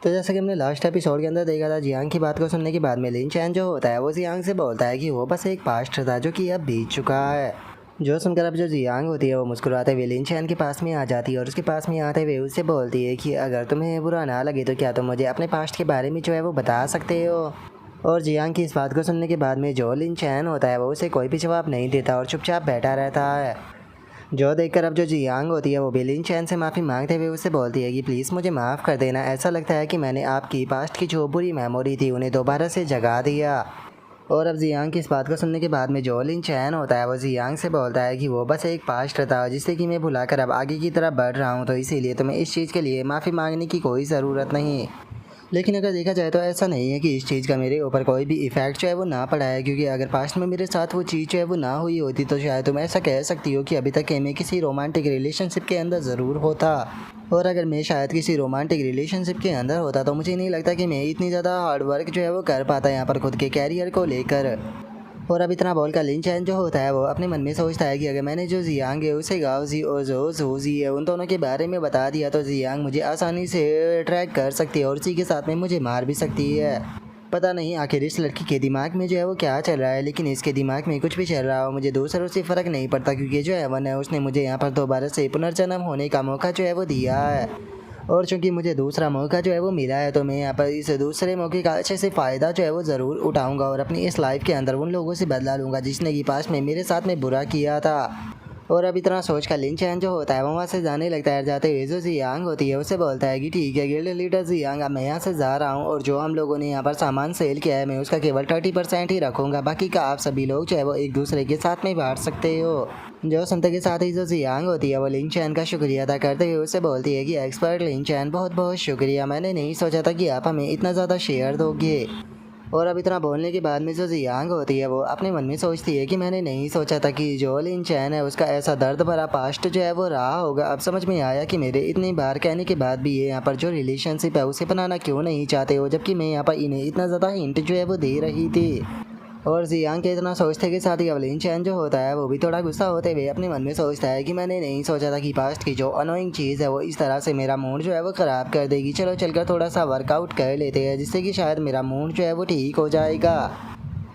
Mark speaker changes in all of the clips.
Speaker 1: तो जैसे कि हमने लास्ट एपिसोड के अंदर देखा था, जियांग की बात को सुनने के बाद में लिन चैन जो होता है वो जियांग से बोलता है कि वो बस एक पास्ट था जो कि अब बीत चुका है। जो सुनकर अब जो जियांग होती है वो मुस्कुराते हुए लिन चैन के पास में आ जाती है और उसके पास में आते हुए उससे बोलती है कि अगर तुम्हें बुरा ना लगे तो क्या तुम मुझे अपने पास्ट के बारे में जो है वो बता सकते हो। और जियांग की इस बात को सुनने के बाद में जो लिन चैन होता है वो उसे कोई भी जवाब नहीं देता और चुपचाप बैठा रहता है। जो देखकर अब जो जियांग होती है वो भी लिन चैन से माफ़ी मांगते हुए उससे बोलती है कि प्लीज़ मुझे माफ़ कर देना, ऐसा लगता है कि मैंने आपकी पास्ट की जो बुरी मेमोरी थी उन्हें दोबारा से जगा दिया। और अब जियांग की इस बात को सुनने के बाद में जो लिन चैन होता है वो जियांग से बोलता है कि वो बस एक पास्ट था जिससे कि मैं भुलाकर अब आगे की तरफ बढ़ रहा हूँ, तो इसीलिए तुम्हें इस चीज़ के लिए माफ़ी मांगने की कोई ज़रूरत नहीं। लेकिन अगर देखा जाए तो ऐसा नहीं है कि इस चीज़ का मेरे ऊपर कोई भी इफ़ेक्ट जो है वो ना पड़ा है, क्योंकि अगर पास्ट में मेरे साथ वो चीज़ जो है वो ना हुई होती तो शायद तुम ऐसा कह सकती हो कि अभी तक मैं किसी रोमांटिक रिलेशनशिप के अंदर ज़रूर होता। और अगर मैं शायद किसी रोमांटिक रिलेशनशिप के अंदर होता तो मुझे नहीं लगता कि मैं इतनी ज़्यादा हार्ड वर्क जो है वो कर पाता यहाँ पर खुद के कैरियर को लेकर। और अब इतना बोलकर लिन चैन जो होता है वो अपने मन में सोचता है कि अगर मैंने जो जियांग है उसे गाओजी और जो जोजी है उन दोनों के बारे में बता दिया तो जियांग मुझे आसानी से ट्रैक कर सकती है और उसी के साथ में मुझे मार भी सकती है। पता नहीं आखिर इस लड़की के दिमाग में जो है वो क्या चल रहा है, लेकिन इसके दिमाग में कुछ भी चल रहा हो मुझे दूसरों से फ़र्क नहीं पड़ता, क्योंकि जो एवन है उसने मुझे यहाँ पर दोबारा से पुनर्जन्म होने का मौका जो है वो दिया है। और चूंकि मुझे दूसरा मौका जो है वो मिला है तो मैं यहाँ पर इस दूसरे मौके का अच्छे से फ़ायदा जो है वो ज़रूर उठाऊंगा और अपनी इस लाइफ के अंदर उन लोगों से बदला लूँगा जिसने कि पास में मेरे साथ में बुरा किया था। और अब इतना सोच कर लिन चैन जो होता है वो वहाँ से जाने लगता है। जाते हुए जो जियांग होती है उसे बोलता है कि ठीक है गिल्ड लीडर जियांग, अब मैं यहाँ से जा रहा हूँ और जो हम लोगों ने यहाँ पर सामान सेल किया है मैं उसका केवल 30% ही रखूँगा, बाकी का आप सभी लोग जो है वो एक दूसरे के साथ में बांट सकते हो। जो सुनते के साथ ही जो जियांग होती है वो लिन चैन का शुक्रिया अदा करते हुए उससे बोलती है कि एक्सपर्ट लिन चैन बहुत बहुत शुक्रिया, मैंने नहीं सोचा था कि आप हमें इतना ज़्यादा शेयर दोगे। और अब इतना बोलने के बाद में जो जियांग होती है वो अपने मन में सोचती है कि मैंने नहीं सोचा था कि जो लिन चैन है उसका ऐसा दर्द भरा पास्ट जो है वो रहा होगा। अब समझ में आया कि मेरे इतनी बार कहने के बाद भी ये यहाँ पर जो रिलेशनशिप है उसे बनाना क्यों नहीं चाहते हो, जबकि मैं यहाँ पर इन्हें इतना ज़्यादा हिंट जो है वो दे रही थी। और जियांग के इतना सोचते के साथ ही अब लिन चैन जो होता है वो भी थोड़ा गुस्सा होते हुए अपने मन में सोचता है कि मैंने नहीं सोचा था कि पास्ट की जो अनोइंग चीज़ है वो इस तरह से मेरा मूड जो है वो ख़राब कर देगी। चलो चलकर थोड़ा सा वर्कआउट कर लेते हैं जिससे कि शायद मेरा मूड जो है वो ठीक हो जाएगा।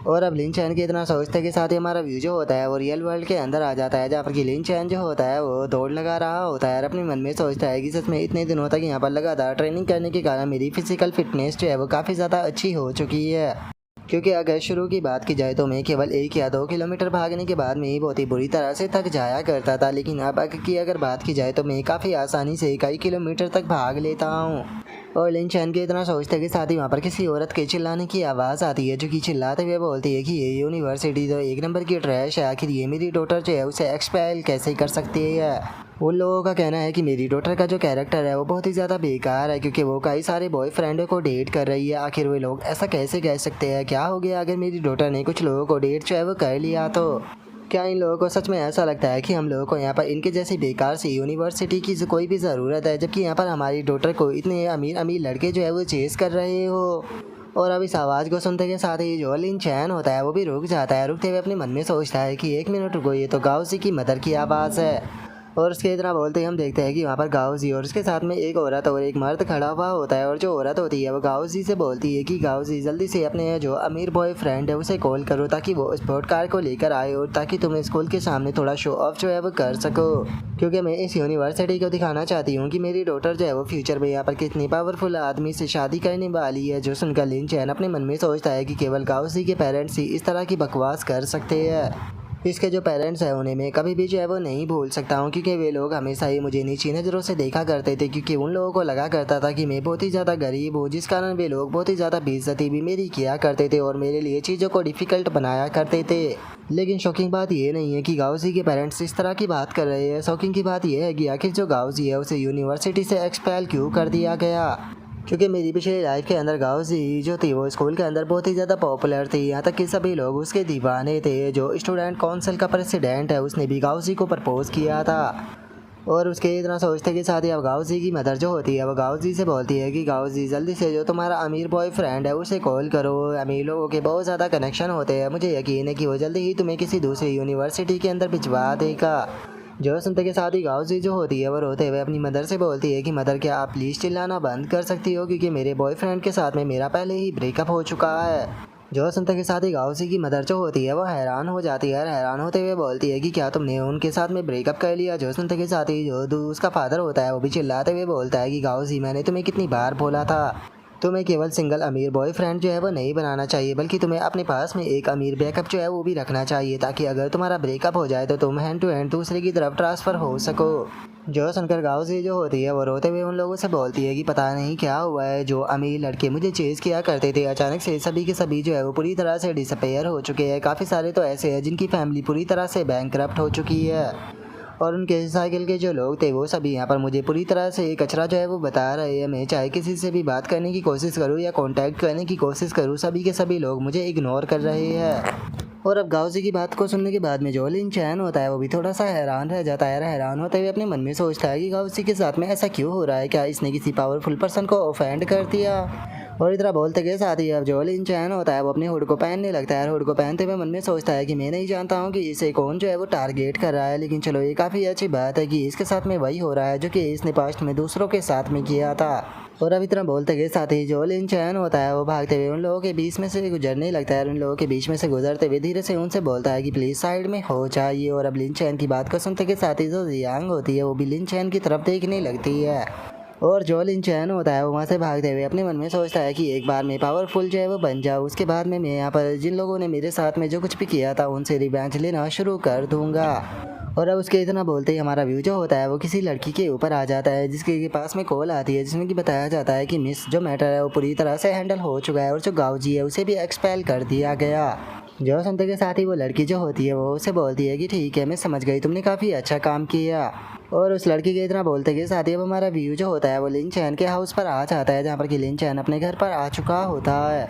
Speaker 1: और अब लिन चैन के इतना सोचते के साथ ही हमारा व्यू जो होता है वो रियल वर्ल्ड के अंदर आ जाता है, जहाँ पर कि लिन चैन जो होता है वो दौड़ लगा रहा होता है और अपने मन में सोचता है कि सच में इतने दिनों तक यहाँ पर लगातार ट्रेनिंग करने के कारण मेरी फिजिकल फिटनेस जो है वो काफ़ी ज़्यादा अच्छी हो चुकी है। क्योंकि अगर शुरू की बात की जाए तो मैं केवल 1 या 2 किलोमीटर भागने के बाद में ही बहुत ही बुरी तरह से थक जाया करता था, लेकिन अब की अगर बात की जाए तो मैं काफ़ी आसानी से कई किलोमीटर तक भाग लेता हूँ। और लिन चैन के इतना सोचते के साथ ही वहाँ पर किसी औरत के चिल्लाने की आवाज़ आती है, जो कि चिल्लाते हुए बोलती है कि ये यूनिवर्सिटी तो एक नंबर की ट्रैश है, आखिर ये मेरी डॉटर जो है उसे एक्सपेल कैसे कर सकती है। उन लोगों का कहना है कि मेरी डॉटर का जो कैरेक्टर है वो बहुत ही ज़्यादा बेकार है, क्योंकि वो कई सारे बॉयफ्रेंडों को डेट कर रही है। आखिर वे लोग ऐसा कैसे कह सकते हैं, क्या हो गया अगर मेरी डॉटर ने कुछ लोगों को डेट जो है वो कर लिया तो? क्या इन लोगों को सच में ऐसा लगता है कि हम लोगों को यहाँ पर इनके जैसी बेकार सी यूनिवर्सिटी की कोई भी ज़रूरत है, जबकि यहाँ पर हमारी डॉटर को इतने अमीर अमीर लड़के जो है वो चेस कर रहे हो? और अब इस आवाज़ को सुनते के साथ ही जो लिन चैन होता है वो भी रुक जाता है। रुकते हुए अपने मन में सोचता है कि 1 मिनट रुको, ये तो गाओसी की मदर की आवाज़ है। और उसके इतना बोलते ही हम देखते हैं कि वहाँ पर गाओजी और उसके साथ में एक औरत और एक मर्द खड़ा हुआ होता है। और जो औरत होती है वो गाओजी से बोलती है कि गाओजी जल्दी से अपने जो अमीर बॉयफ्रेंड है उसे कॉल करो ताकि वो स्पोर्ट कार को लेकर आए और ताकि तुम स्कूल के सामने थोड़ा शो ऑफ जो है वो कर सको, क्योंकि मैं इस यूनिवर्सिटी को दिखाना चाहती हूँ कि मेरी डॉटर जो है वो फ्यूचर में यहाँ पर कितनी पावरफुल आदमी से शादी करने वाली है। जो सुनकर लिन चैन अपने मन में सोचता है कि केवल गाओजी के पेरेंट्स ही इस तरह की बकवास कर सकते हैं। इसके जो पेरेंट्स हैं उन्हें मैं कभी भी जो है वो नहीं भूल सकता हूँ, क्योंकि वे लोग हमेशा ही मुझे नीची नज़रों से देखा करते थे, क्योंकि उन लोगों को लगा करता था कि मैं बहुत ही ज़्यादा गरीब हूँ, जिस कारण वे लोग बहुत ही ज़्यादा बेइज्जती भी मेरी किया करते थे और मेरे लिए चीज़ों को डिफ़िकल्ट बनाया करते थे। लेकिन शॉकिंग बात ये नहीं है कि गाओजी के पेरेंट्स इस तरह की बात कर रहे हैं। शॉकिंग की बात यह है कि आखिर जो गाओजी है उसे यूनिवर्सिटी से एक्सपेल क्यों कर दिया गया, क्योंकि मेरी पिछली लाइफ के अंदर गाओजी जो थी वो स्कूल के अंदर बहुत ही ज़्यादा पॉपुलर थी, यहाँ तक कि सभी लोग उसके दीवाने थे। जो स्टूडेंट काउंसिल का प्रेसिडेंट है उसने भी गाओजी को प्रपोज किया था। और उसके इतना सोचते के साथ ही अब गाओजी की मदर जो होती है वो गाओजी से बोलती है कि गाओजी जल्दी से जो तुम्हारा अमीर बॉयफ्रेंड है उसे कॉल करो, अमीर लोगों के बहुत ज़्यादा कनेक्शन होते हैं, मुझे यकीन है कि वो जल्दी ही तुम्हें किसी दूसरी यूनिवर्सिटी के अंदर भिजवा देगा। जो सुनते के साथ ही गाउसी जो होती है वो रोते हुए अपनी मदर से बोलती है कि मदर क्या आप प्लीज़ चिल्लाना बंद कर सकती हो, क्योंकि मेरे बॉयफ्रेंड के साथ में मेरा पहले ही ब्रेकअप हो चुका है। जो सुनते के साथ ही गाउसी की मदर जो होती है वो हैरान हो जाती है और हैरान होते हुए बोलती है कि क्या तुमने उनके साथ में ब्रेकअप कर लिया। जो सुनते के साथ ही जो उसका फादर होता है वो भी चिल्लाते हुए बोलता है कि गाउसी मैंने तुम्हें कितनी बार बोला था, तुम्हें केवल सिंगल अमीर बॉयफ्रेंड जो है वो नहीं बनाना चाहिए, बल्कि तुम्हें अपने पास में एक अमीर बैकअप जो है वो भी रखना चाहिए, ताकि अगर तुम्हारा ब्रेकअप हो जाए तो तुम हैंड टू हैंड दूसरे की तरफ ट्रांसफ़र हो सको। जो सुनकर गाउसी जो होती है वो रोते हुए उन लोगों से बोलती है कि पता नहीं क्या हुआ है, जो अमीर लड़के मुझे चेज़ किया करते थे अचानक से सभी के सभी जो है वो पूरी तरह से डिसअपेयर हो चुके हैं। काफ़ी सारे तो ऐसे हैं जिनकी फैमिली पूरी तरह से बैंकरप्ट हो चुकी है और उनके साइकिल के जो लोग थे वो सभी यहाँ पर मुझे पूरी तरह से कचरा जो है वो बता रहे हैं। मैं चाहे किसी से भी बात करने की कोशिश करूँ या कांटेक्ट करने की कोशिश करूँ, सभी के सभी लोग मुझे इग्नोर कर रहे हैं। और अब गाउसी की बात को सुनने के बाद में जो लिन चैन होता है वो भी थोड़ा सा हैरान रह जाता है। हैरान होते हुए अपने मन में सोचता है कि गाउसी के साथ में ऐसा क्यों हो रहा है, क्या इसने किसी पावरफुल पर्सन को ऑफेंड कर दिया। और इतना बोलते के साथ ही अब जो लिन चैन होता है वो अपने हुड को पहनने लगता है। हुड को पहनते हुए मन में सोचता है कि मैं नहीं जानता हूँ कि इसे कौन जो है वो टारगेट कर रहा है, लेकिन चलो ये काफ़ी अच्छी बात है कि इसके साथ में वही हो रहा है जो कि इसने पास्ट में दूसरों के साथ में किया था। और अब इतना बोलते के साथ ही जो लिन चैन होता है वो भागते हुए उन लोगों के बीच में से गुजरने लगता है। उन लोगों के बीच में से गुजरते हुए धीरे से उनसे बोलता है कि प्लीज़ साइड में हो जाइए। और अब लिन चैन की बात को सुनते के साथ ही जो जियांग होती है वो भी लिन चैन की तरफ देखने लगती है। और जो लिन चैन होता है वो वहाँ से भागते हुए अपने मन में सोचता है कि एक बार मैं पावरफुल जो है वो बन जाऊँ, उसके बाद में मैं यहाँ पर जिन लोगों ने मेरे साथ में जो कुछ भी किया था उनसे रिवेंज लेना शुरू कर दूँगा। और अब उसके इतना बोलते ही हमारा व्यू जो होता है वो किसी लड़की के ऊपर आ जाता है, जिसके पास में कॉल आती है जिसमें कि बताया जाता है कि मिस जो मैटर है वो पूरी तरह से हैंडल हो चुका है और जो गाउजी है उसे भी एक्सपेल कर दिया गया। जो सुनते के साथ ही वो लड़की जो होती है वो उसे बोलती है कि ठीक है मैं समझ गई, तुमने काफ़ी अच्छा काम किया। और उस लड़की के इतना बोलते के साथ ही अब हमारा व्यू जो होता है वो लिन चैन के हाउस पर आ जाता है, जहाँ पर कि लिन चैन अपने घर पर आ चुका होता है।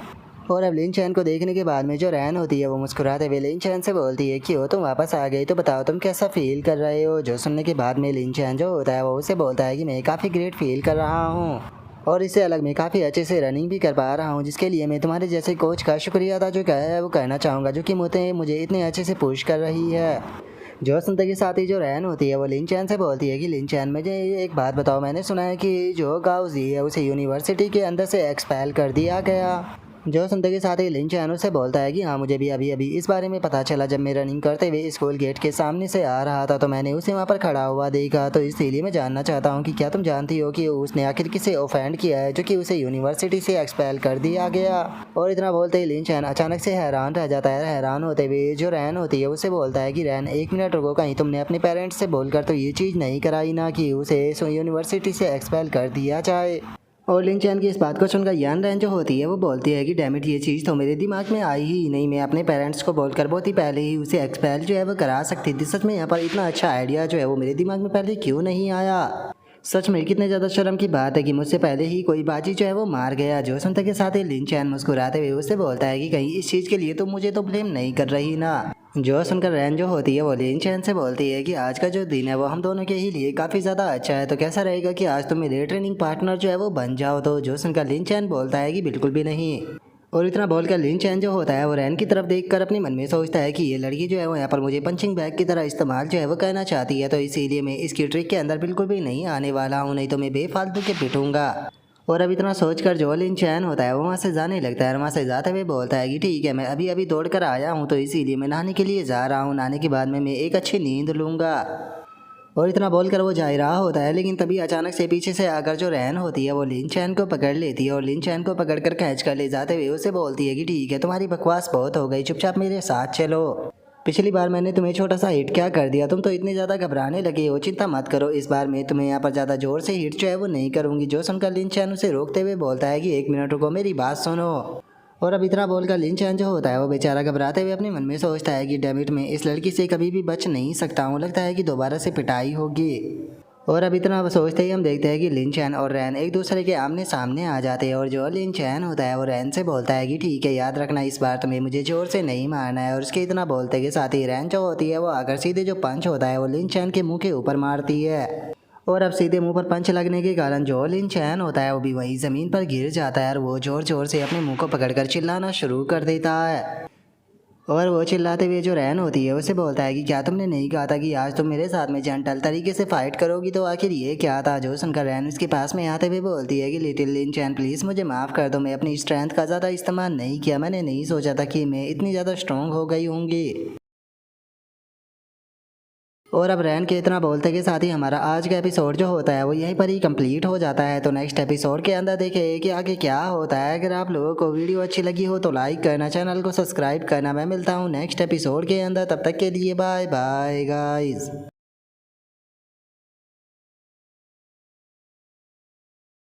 Speaker 1: और अब लिन चैन को देखने के बाद में जो रैन होती है वो मुस्कुराते हुए लिन चैन से बोलती है कि हो तुम वापस आ गई, तो बताओ तुम कैसा फील कर रहे हो। जो सुनने के बाद में लिन चैन जो होता है वो उसे बोलता है कि मैं काफ़ी ग्रेट फील कर रहा हूँ और इससे अलग मैं काफ़ी अच्छे से रनिंग भी कर पा रहा हूँ, जिसके लिए मैं तुम्हारे जैसे कोच का शुक्रिया अदा जो है वो करना चाहूँगा, जो कि मुझे इतने अच्छे से पुश कर रही है। जो सुनते के साथ ही जो रैन होती है वो लिन चैन से बोलती है कि लिन चैन मुझे एक बात बताओ, मैंने सुना है कि जो गाउजी है उसे यूनिवर्सिटी के अंदर से एक्सपेल कर दिया गया। जो सुनते के साथ ही लिन चैन उससे बोलता है कि हाँ मुझे भी अभी अभी इस बारे में पता चला, जब मैं रनिंग करते हुए स्कूल गेट के सामने से आ रहा था तो मैंने उसे वहाँ पर खड़ा हुआ देखा, तो इसीलिए मैं जानना चाहता हूँ कि क्या तुम जानती हो कि उसने आखिर किसे ऑफेंड किया है जो कि उसे यूनिवर्सिटी से एक्सपेल कर दिया गया। और इतना बोलते ही लिन चैन अचानक से हैरान रह जाता है। हैरान होते हुए जो रैन होती है उसे बोलता है कि रैन एक मिनट रुको, कहीं तुमने अपने पेरेंट्स से बोलकर तो ये चीज़ नहीं कराई ना कि उसे यूनिवर्सिटी से एक्सपेल कर दिया जाए। और लिन चैन की इस बात को सुनकर यान रैन जो होती है वो बोलती है कि डैमिट ये चीज़ तो मेरे दिमाग में आई ही नहीं, मैं अपने पेरेंट्स को बोलकर बहुत ही पहले ही उसे एक्सपेल जो है वो करा सकती थी। सच में यहाँ पर इतना अच्छा आइडिया जो है वो मेरे दिमाग में पहले क्यों नहीं आया। सच में कितने ज़्यादा शर्म की बात है कि मुझसे पहले ही कोई बाजी जो है वो मार गया। जो सुनते के साथ ही लिन चैन मुस्कुराते हुए उससे बोलता है कि कहीं इस चीज़ के लिए तो मुझे तो ब्लेम नहीं कर रही ना। जो सुनकर रैन जो होती है वो लिन चैन से बोलती है कि आज का जो दिन है वो हम दोनों के ही लिए काफ़ी ज़्यादा अच्छा है, तो कैसा रहेगा कि आज तुम मेरे ट्रेनिंग पार्टनर जो है वो बन जाओ। तो जो सुनकर लिन चैन बोलता है कि बिल्कुल भी नहीं। और इतना बोलकर लिन चैन जो होता है वो रैन की तरफ देखकर अपने मन में सोचता है कि ये लड़की जो है वो यहाँ पर मुझे पंचिंग बैग की तरह इस्तेमाल जो है वो करना चाहती है, तो इसीलिए मैं इसकी ट्रिक के अंदर बिल्कुल भी नहीं आने वाला हूँ, नहीं तो मैं बेफालतू के पिटूंगा। और अब इतना सोचकर जो लिन चैन होता है वो वहाँ से जाने लगता है और वहाँ से जाते हुए बोलता है कि ठीक है मैं अभी अभी दौड़ कर आया हूँ, तो इसीलिए मैं नहाने के लिए जा रहा हूँ, नहाने के बाद में मैं एक अच्छी नींद लूँगा। और इतना बोलकर वो जा ही रहा होता है, लेकिन तभी अचानक से पीछे से आकर जो रैन होती है वो लिन चैन को पकड़ लेती है और लिन चैन को पकड़कर खींच कर ले जाते हुए उसे बोलती है कि ठीक है तुम्हारी बकवास बहुत हो गई, चुपचाप मेरे साथ चलो। पिछली बार मैंने तुम्हें छोटा सा हिट क्या कर दिया, तुम तो इतने ज़्यादा घबराने लगे हो, चिंता मत करो, इस बार मैं तुम्हें यहाँ पर ज़्यादा जोर से हिट जो है वो नहीं करूँगी। जो सुनकर लिन चैन उसे रोकते हुए बोलता है कि एक मिनट रुको, मेरी बात सुनो। और अब इतना बोलकर लिन चैन जो होता है वो बेचारा घबराते हुए अपने मन में सोचता है कि डैमिट मैं इस लड़की से कभी भी बच नहीं सकता हूँ, लगता है कि दोबारा से पिटाई होगी। और अब इतना सोचते ही हम देखते हैं कि लिन चैन और रैन एक दूसरे के आमने सामने आ जाते हैं और जो लिन चैन होता है वो रैन से बोलता है कि ठीक है याद रखना इस बार तुम्हें मुझे जोर से नहीं मारना है। और उसके इतना बोलते के साथ ही रैन जो होती है वो आकर सीधे जो पंच होता है वो लिन चैन के मुंह के ऊपर मारती है। और अब सीधे मुंह पर पंच लगने के कारण जो लिन चैन होता है वो भी वही ज़मीन पर गिर जाता है और वो ज़ोर ज़ोर से अपने मुंह को पकड़कर चिल्लाना शुरू कर देता है। और वो चिल्लाते हुए जो रैन होती है उसे बोलता है कि क्या तुमने नहीं कहा था कि आज तुम मेरे साथ में जेंटल तरीके से फाइट करोगी, तो आखिर ये क्या था। जो सुनकर रैन उसके पास में आते हुए बोलती है कि लिटिल लिन चैन प्लीज़ मुझे माफ़ कर दो, मैं अपनी स्ट्रेंथ का ज़्यादा इस्तेमाल नहीं किया, मैंने नहीं सोचा था कि मैं इतनी ज़्यादा स्ट्रॉन्ग हो गई होंगी। और अब रैन के इतना बोलते के साथ ही हमारा आज का एपिसोड जो होता है वो यहीं पर ही कंप्लीट हो जाता है। तो नेक्स्ट एपिसोड के अंदर देखें कि आगे क्या होता है। अगर आप लोगों को वीडियो अच्छी लगी हो तो लाइक करना, चैनल को सब्सक्राइब करना। मैं मिलता हूँ नेक्स्ट एपिसोड के अंदर, तब तक के लिए बाय बाय गाइज।